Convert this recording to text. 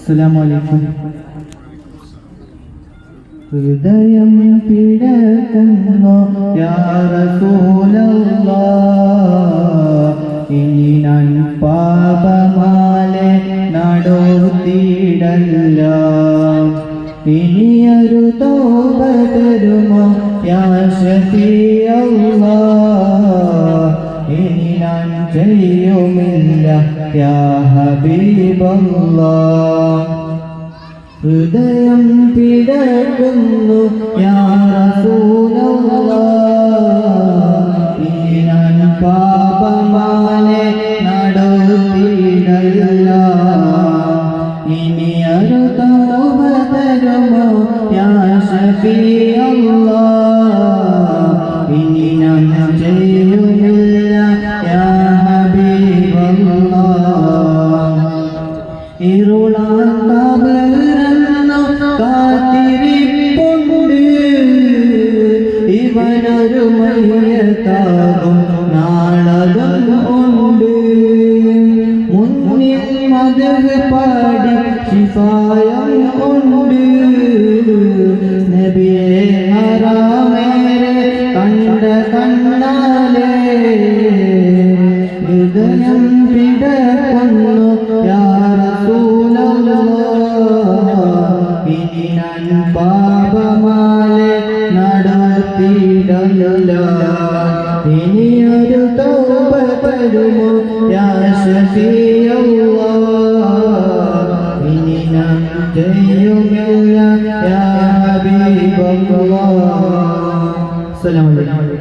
അസ്സലാമു അലൈക്കും. ഹൃദയം പിടക്കുന്നു യാ റസൂലല്ലാഹ്, ഇനി ഞാൻ പാപമാലെ നടത്തിയിടല്ല. ഇനിയൊരു തൗബ തരുമോ യാ ശഫീഅല്ലാഹ്, ഇനി ഞാൻ ചെയ്യുമില്ല യാ ഹബീബല്ലാഹ്. ഹൃദയം പിടക്കുന്നു യാ റസൂലല്ലാഹ്, ഇനി ഞാൻ പാപമാലെ നടത്തിയിടല്ല. ഇനിയൊരു തൗബ തരുമോ യാ ശഫീഅല്ലാഹ്, ഇനി ഞാൻ ചെയ്യുമില്ല യാ ഹബീബല്ലാഹ്. ഇരുളാന്തവരെന്നു കാത്തിരിപ്പുണ്ട്, ഇവനൊരു മയ്യത്താകും നാളതും ഉണ്ട്. മുന്നിൽ മദഹ് പാടി ശിഫായം ഉണ്ട്, നബിയെ ഹറാമേരെ കണ്ട കണ്ണാലേ. ഹൃദയം പിടക്കുന്നു യാ റസൂലല്ലാഹ്, ഇനി ഞാൻ പാപമാലെ നടത്തിയിടല്ല. ഇനിയൊരു തൗബ തരുമോ യാ ശഫീഅല്ലാഹ്, ഇനി ഞാൻ ചെയ്യുമില്ല യാ ഹബീബല്ലാഹ്. അസ്സലാമു അലൈക്കും.